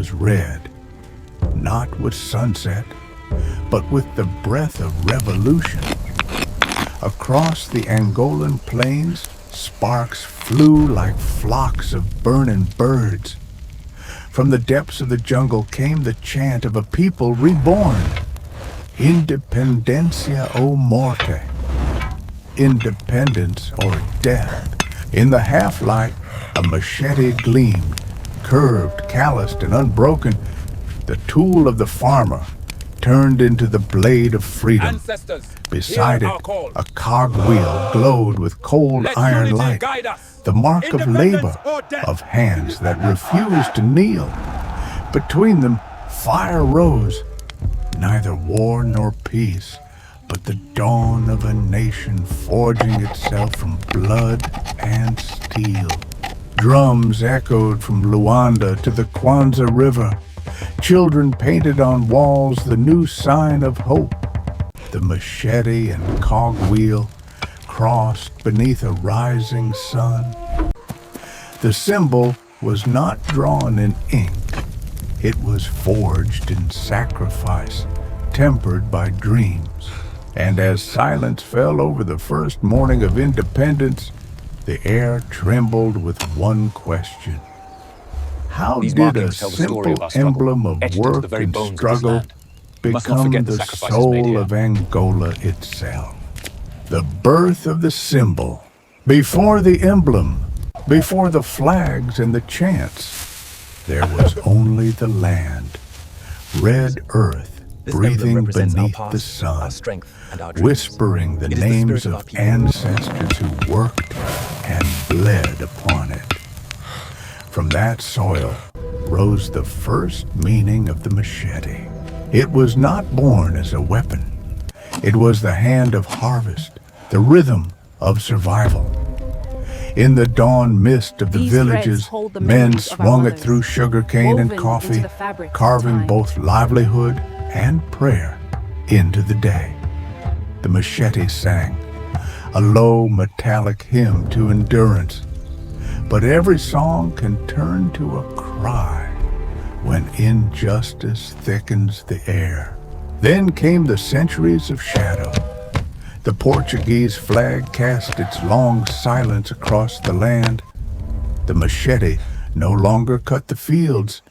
was red, not with sunset, but with the breath of revolution. Across the Angolan plains, sparks flew like flocks of burning birds. From the depths of the jungle came the chant of a people reborn. Independencia o morte. Independence or death. In the half-light, a machete gleamed, curved, calloused, and unbroken. The tool of the farmer turned into the blade of freedom. Ancestors, Beside hear it, our call. a cogwheel glowed with cold Let iron unity light, guide us. the mark of labor, or death. of hands that refused to kneel. Between them, fire rose, neither war nor peace, but the dawn of a nation forging itself from blood and steel. Drums echoed from Luanda to the Kwanzaa River. Children painted on walls the new sign of hope. The machete and cogwheel crossed beneath a rising sun. The symbol was not drawn in ink. It was forged in sacrifice, tempered by dreams. And as silence fell over the first morning of independence, the air trembled with one question. How These did a markings tell the story simple of our struggle, emblem of etched into work the very and bones of this struggle land? We must not become forget the the sacrifices made soul here. of Angola itself? The birth of the symbol. Before the emblem, before the flags and the chants, there was only the land, red earth, This emblem breathing represents our beneath past, the sun, our strength, and our dreams. whispering the It is the names spirit of of our people. ancestors who worked and bled upon it. From that soil rose the first meaning of the machete. It was not born as a weapon. It was the hand of harvest, the rhythm of survival. In the dawn mist of the These villages, threads hold the men memories of our swung it mothers, through sugarcane and woven coffee, into the fabric of carving time. both livelihood and prayer into the day. The machete sang, a low metallic hymn to endurance. But every song can turn to a cry when injustice thickens the air. Then came the centuries of shadow. The Portuguese flag cast its long silence across the land. The machete no longer cut the fields,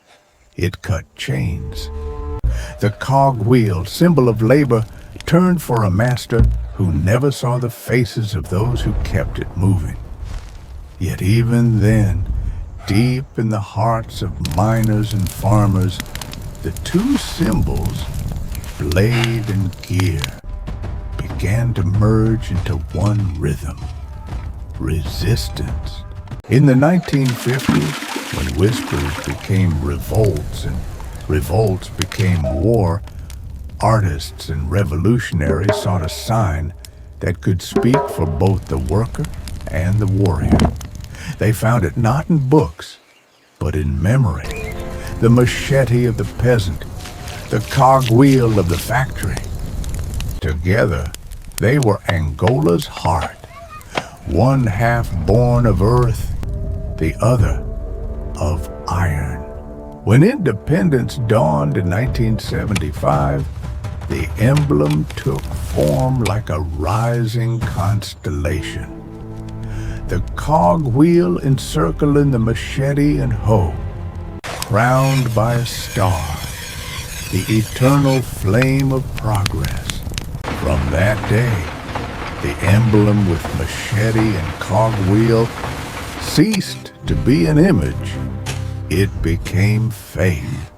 it cut chains. The cogwheel, symbol of labor, turned for a master who never saw the faces of those who kept it moving. Yet even then, deep in the hearts of miners and farmers, the two symbols, blade and gear, began to merge into one rhythm, resistance. In the 1950s, when whispers became revolts and revolts became war, artists and revolutionaries sought a sign that could speak for both the worker and the warrior. They found it not in books, but in memory. The machete of the peasant, the cogwheel of the factory. Together, they were Angola's heart, one half born of earth, the other of iron. When independence dawned in 1975, the emblem took form like a rising constellation. The cogwheel encircling the machete and hoe, crowned by a star, the eternal flame of progress. From that day, the emblem with machete and cogwheel ceased to be an image. It became faith,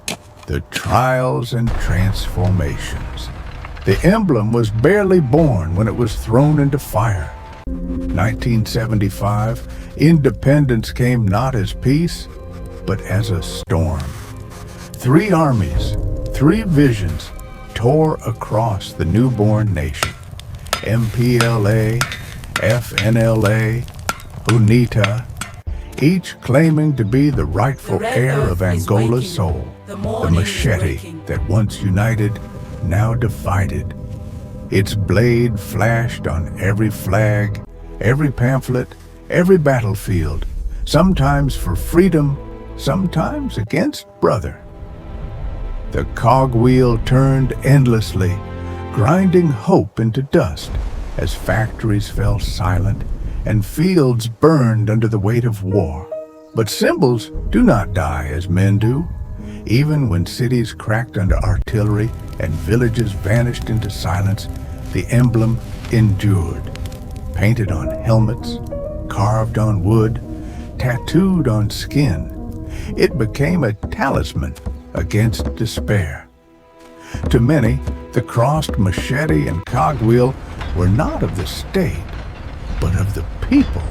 the trials and transformations. The emblem was barely born when it was thrown into fire. 1975, independence came not as peace, but as a storm. 3 armies, 3 visions tore across the newborn nation. MPLA, FNLA, UNITA, each claiming to be the rightful heir of Angola's soul. The machete that once united, now divided. Its blade flashed on every flag, every pamphlet, every battlefield, sometimes for freedom, sometimes against brother. The cogwheel turned endlessly, grinding hope into dust as factories fell silent and fields burned under the weight of war. But symbols do not die as men do. Even when cities cracked under artillery and villages vanished into silence, the emblem endured. Painted on helmets, carved on wood, tattooed on skin, it became a talisman against despair. To many, the crossed machete and cogwheel were not of the state, but of the people.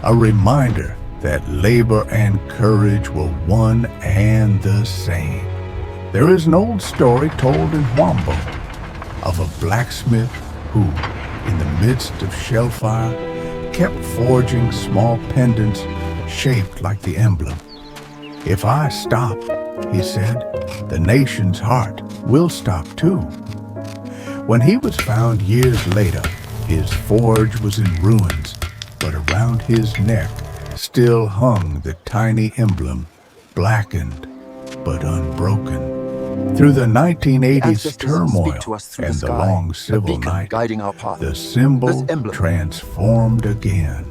A reminder that labor and courage were one and the same. There is an old story told in Huambo of a blacksmith who, in the midst of shellfire, kept forging small pendants shaped like the emblem. "If I stop," he said, "the nation's heart will stop too." When he was found years later, his forge was in ruins, but around his neck still hung the tiny emblem, blackened but unbroken. Through the 1980s turmoil and the long civil night, the symbol transformed again.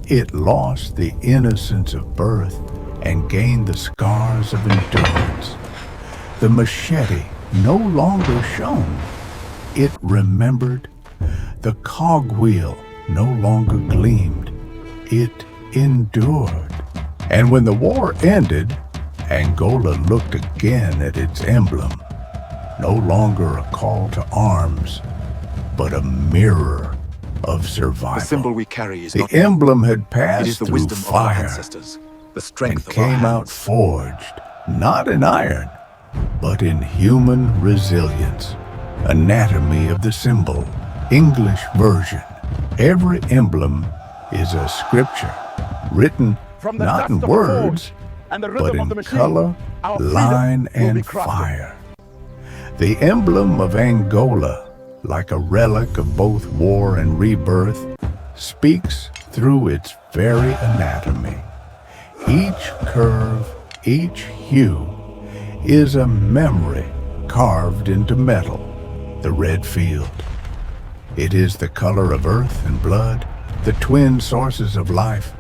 It lost the innocence of birth and gained the scars of endurance. The machete no longer shone. It remembered. The cogwheel no longer gleamed. It endured. And when the war ended, Angola looked again at its emblem, no longer a call to arms, but a mirror of survival. The symbol we carry is the not emblem had it passed is the through wisdom of our fire ancestors, the and strength of our came out hands. forged, not in iron, but in human resilience. Anatomy of the symbol, English version. Every emblem is a scripture, written not in words, but in color, line, and fire. The emblem of Angola, like a relic of both war and rebirth, speaks through its very anatomy. Each curve, each hue, is a memory carved into metal. The red field. It is the color of earth and blood, the twin sources of life.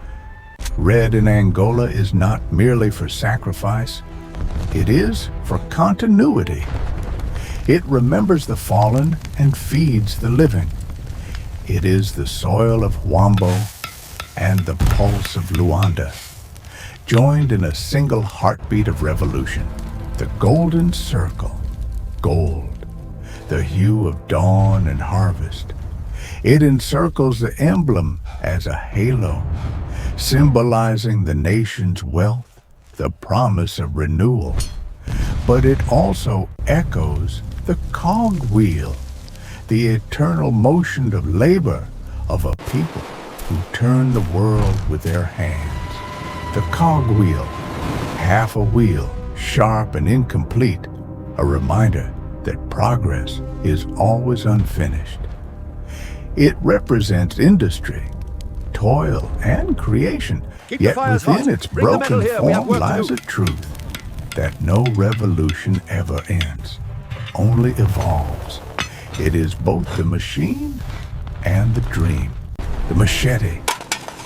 Red in Angola is not merely for sacrifice, it is for continuity. It remembers the fallen and feeds the living. It is the soil of Huambo and the pulse of Luanda, joined in a single heartbeat of revolution. The golden circle, gold, the hue of dawn and harvest. It encircles the emblem as a halo, symbolizing the nation's wealth, the promise of renewal. But it also echoes the cogwheel, the eternal motion of labor of a people who turn the world with their hands. The cogwheel, half a wheel, sharp and incomplete, a reminder that progress is always unfinished. It represents industry, toil, and creation, yet within its broken form lies a truth that no revolution ever ends, only evolves. It is both the machine and the dream. The machete,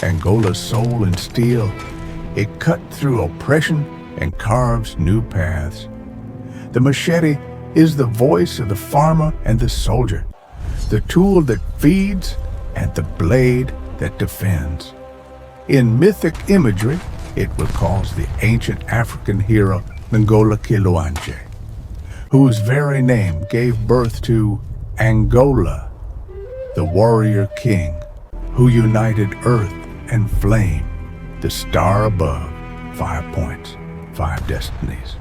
Angola's soul and steel, it cut through oppression and carves new paths. The machete is the voice of the farmer and the soldier, the tool that feeds and the blade that defends. In mythic imagery, it recalls the ancient African hero Angola Luanda, whose very name gave birth to Angola, the warrior king who united earth and flame, the star above, 5 points, 5 destinies.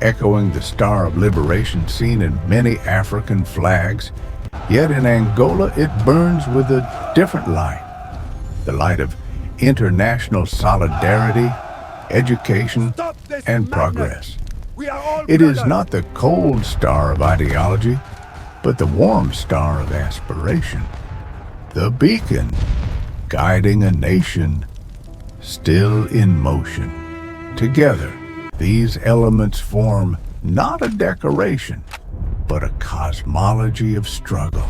Echoing the star of liberation seen in many African flags, yet in Angola it burns with a different light, the light of international solidarity, education, and progress. It is not the cold star of ideology, but the warm star of aspiration, the beacon guiding a nation still in motion. Together, these elements form not a decoration, but a cosmology of struggle.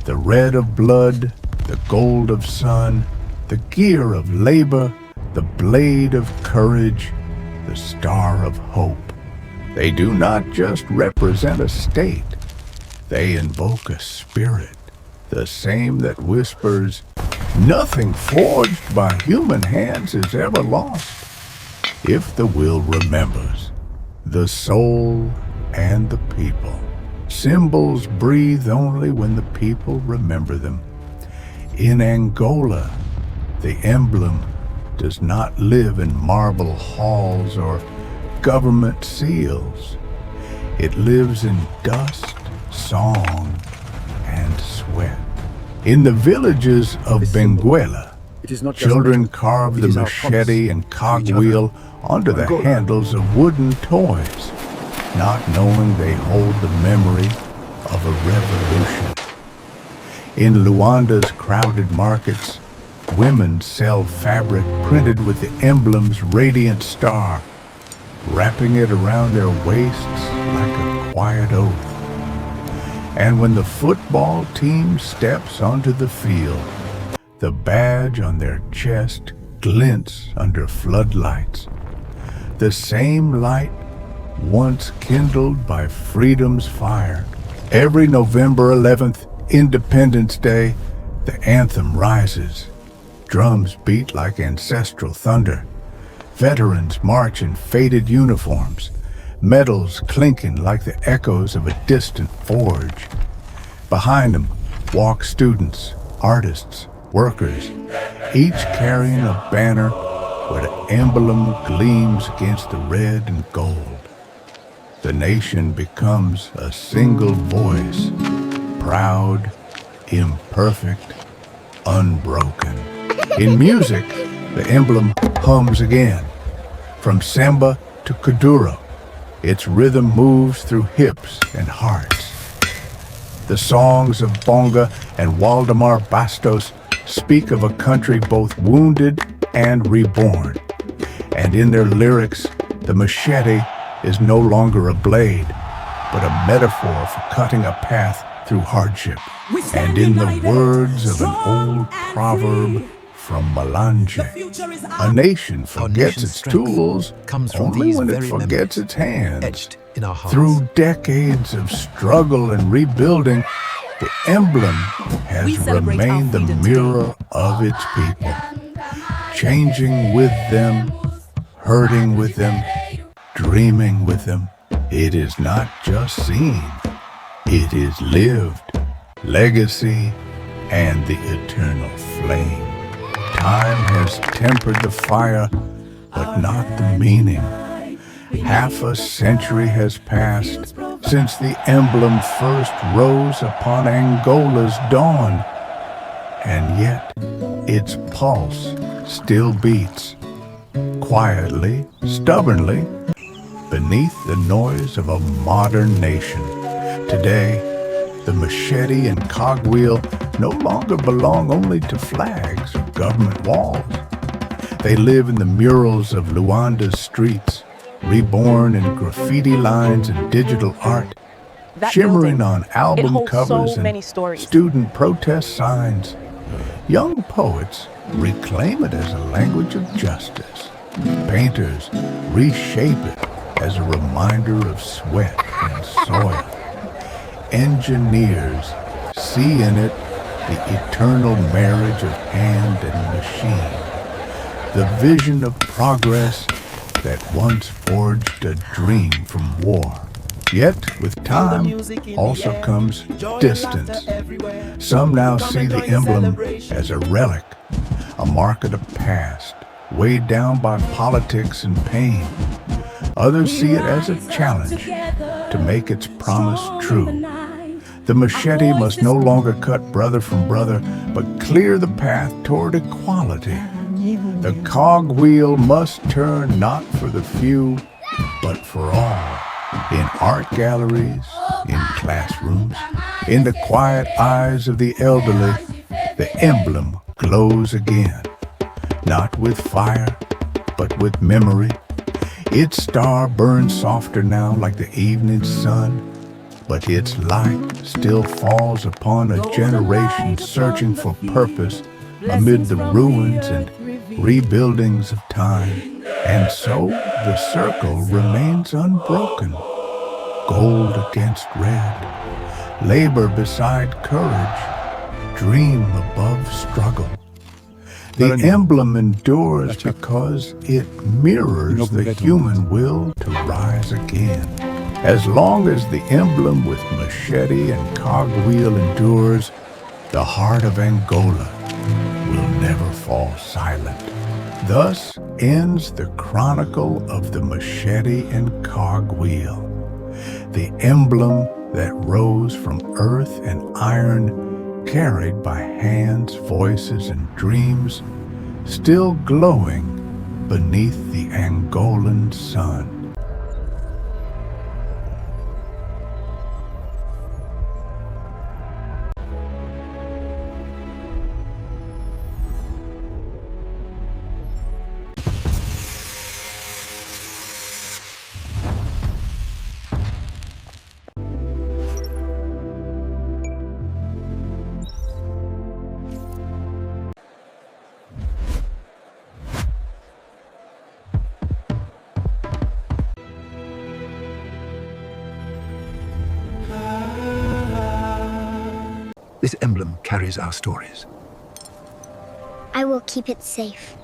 The red of blood, the gold of sun, the gear of labor, the blade of courage, the star of hope. They do not just represent a state, they invoke a spirit, the same that whispers, "Nothing forged by human hands is ever lost, if the will remembers." The soul and the people. Symbols breathe only when the people remember them. In Angola, the emblem does not live in marble halls or government seals. It lives in dust, song, and sweat. In the villages of Benguela, children carve the machete and cogwheel onto the handles of wooden toys, not knowing they hold the memory of a revolution. In Luanda's crowded markets, women sell fabric printed with the emblem's radiant star, wrapping it around their waists like a quiet oath. And when the football team steps onto the field, the badge on their chest glints under floodlights. The same light once kindled by freedom's fire. Every November 11th, Independence Day, the anthem rises. Drums beat like ancestral thunder. Veterans march in faded uniforms, medals clinking like the echoes of a distant forge. Behind them walk students, artists, workers, each carrying a banner where the emblem gleams against the red and gold. The nation becomes a single voice, proud, imperfect, unbroken. In music, the emblem hums again. From samba to kuduro, its rhythm moves through hips and hearts. The songs of Bonga and Waldemar Bastos speak of a country both wounded and reborn. And in their lyrics, the machete is no longer a blade, but a metaphor for cutting a path through hardship. And in the words of an old proverb from Malanje, a nation forgets its tools only when it forgets its hands. Through decades of struggle and rebuilding, the emblem has remained the mirror of its people, changing with them, hurting with them, dreaming with them. It is not just seen, it is lived, legacy, and the eternal flame. Time has tempered the fire, but not the meaning. Half a century has passed since the emblem first rose upon Angola's dawn, and yet its pulse still beats, quietly, stubbornly, beneath the noise of a modern nation. Today, the machete and cogwheel no longer belong only to flags or government walls. They live in the murals of Luanda's streets, reborn in graffiti lines and digital art, shimmering on album covers and student protest signs. Young poets reclaim it as a language of justice. Painters reshape it as a reminder of sweat and soil. Engineers see in it the eternal marriage of hand and machine, the vision of progress that once forged a dream from war. Yet, with time, also comes distance. Some now see the emblem as a relic, a mark of the past, weighed down by politics and pain. Others see it as a challenge to make its promise true. The machete must no longer cut brother from brother, but clear the path toward equality. The cogwheel must turn not for the few, but for all. In art galleries, in classrooms, in the quiet eyes of the elderly, the emblem glows again. Not with fire, but with memory. Its star burns softer now like the evening sun, but its light still falls upon a generation searching for purpose amid the ruins and rebuildings of time. And so the circle remains unbroken, gold against red, labor beside courage, dream above struggle. The emblem endures because it mirrors the human will to rise again. As long as the emblem with machete and cogwheel endures, the heart of Angola will never fall silent. Thus ends the chronicle of the machete and cogwheel, the emblem that rose from earth and iron, carried by hands, voices, and dreams, still glowing beneath the Angolan sun. This emblem carries our stories. I will keep it safe.